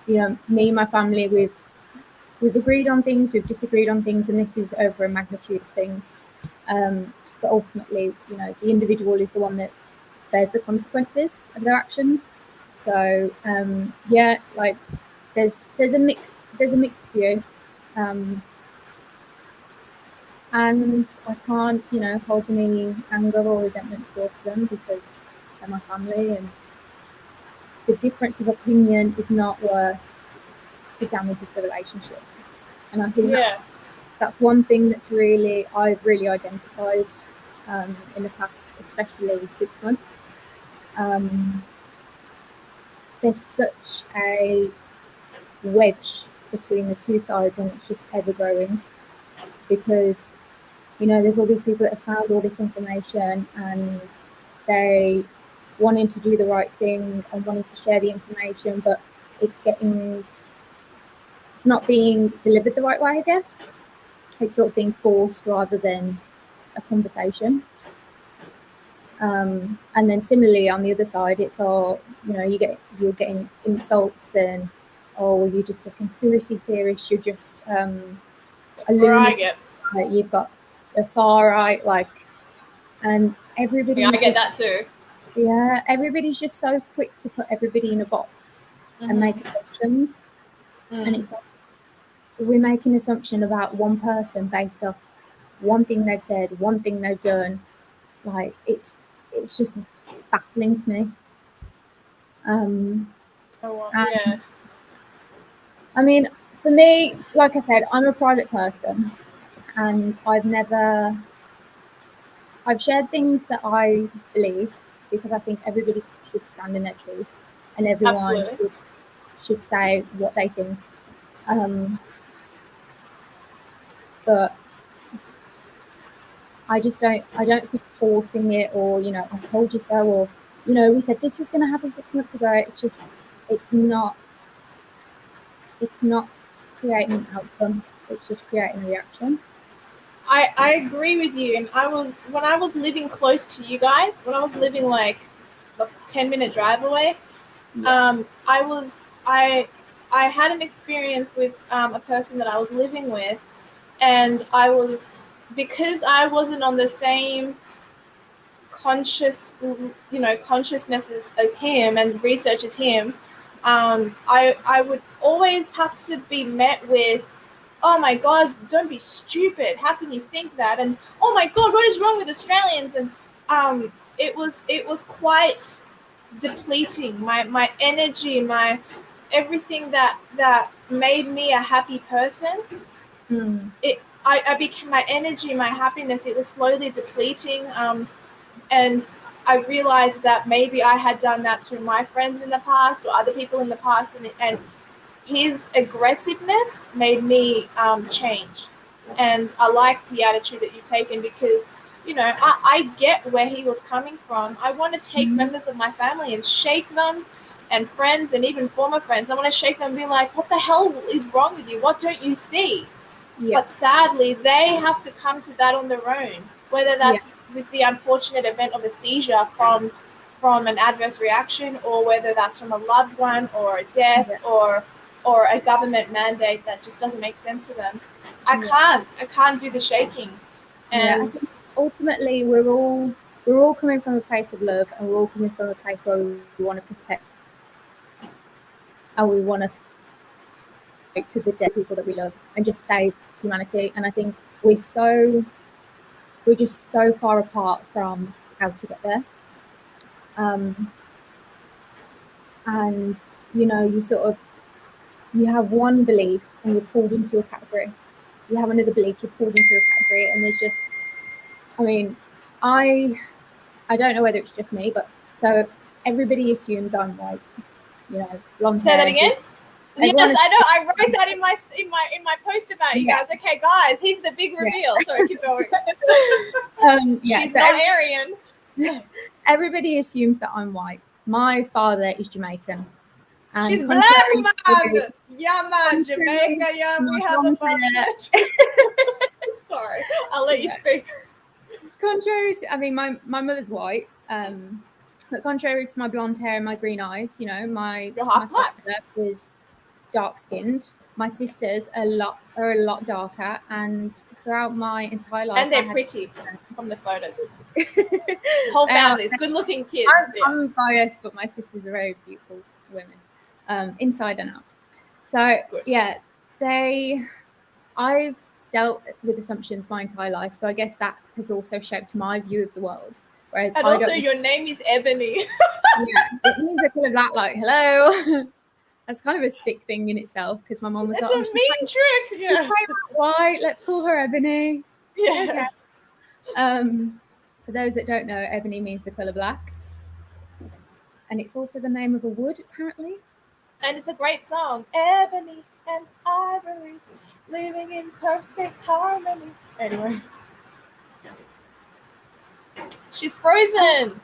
me and my family, we've agreed on things, we've disagreed on things, and this is over a magnitude of things. But ultimately, the individual is the one that bears the consequences of their actions. So there's a mixed view, and I can't hold any anger or resentment towards them because they're my family, and the difference of opinion is not worth the damage of the relationship. And I think that's one thing I've really identified in the past, especially 6 months. There's such a wedge between the two sides, and it's just ever growing because there's all these people that have found all this information, and they wanting to do the right thing and wanting to share the information, but it's not being delivered the right way, I guess. It's sort of being forced rather than a conversation. And then similarly on the other side, it's all, you're getting insults and, oh, you're just a conspiracy theorist, you're just a lunatic, you've got the far right, and everybody. Yeah, I get that too. Yeah, everybody's just so quick to put everybody in a box and make assumptions. And it's like, we make an assumption about one person based off one thing they've said, one thing they've done. Like, it's just baffling to me. Yeah. I mean, for me, like I said, I'm a private person, and I've shared things that I believe because I think everybody should stand in their truth, and everyone should say what they think. But I don't think forcing it, or I told you so, or we said this was going to happen 6 months ago. It's not creating an outcome. It's just creating a reaction. I agree with you. And when I was living close to you guys, when I was living like a 10-minute drive away, I had an experience with a person that I was living with, and because I wasn't on the same consciousness as him and research as him, I would always have to be met with, oh my God, don't be stupid. How can you think that? And oh my God, what is wrong with Australians? And it was quite depleting. My energy, my everything that made me a happy person. I became, my energy, my happiness, it was slowly depleting. And I realized that maybe I had done that to my friends in the past or other people in the past, and his aggressiveness made me change. And I like the attitude that you've taken because, I get where he was coming from. I want to take members of my family and shake them, and friends and even former friends. I want to shake them and be like, what the hell is wrong with you? What don't you see? Yeah. But sadly, they have to come to that on their own, whether that's with the unfortunate event of a seizure from an adverse reaction, or whether that's from a loved one or a death or a government mandate that just doesn't make sense to them. I can't do the shaking. And ultimately, we're all coming from a place of love, and we're all coming from a place where we want to protect, and we want to fight to the dead people that we love and just save humanity. And I think we're just so far apart from how to get there. And you have one belief and you're pulled into a category. You have another belief, you're pulled into a category, and there's just, I don't know whether it's just me, but so everybody assumes I'm white, blonde hair. Say that again? Yes, I know. I wrote that in my post about you guys. Okay, guys, here's the big reveal. Sorry, keep going. She's not Aryan. Everybody assumes that I'm white. My father is Jamaican. And she's black, man. Yeah, man. Jamaica, yeah, we have a box. Sorry, I'll let you speak. Contrary, my mother's white, but contrary to my blonde hair and my green eyes, my half black is dark-skinned. My sisters are a lot darker, and throughout my entire life, And they're pretty from the photos. Whole families, good-looking kids. I'm biased, but my sisters are very beautiful women, inside and out. So Good. yeah, I've dealt with assumptions my entire life, so I guess that has also shaped my view of the world. Whereas And also, your name is Ebany. Yeah, it means a kind of that, like, hello. That's kind of a sick thing in itself, because my mom was That's like, a mean trick. Yeah. white, let's call her Ebony. Yeah. Okay. For those that don't know, Ebony means the colour black. And it's also the name of a wood, apparently. And it's a great song. Ebony and ivory, living in perfect harmony. Anyway. She's frozen.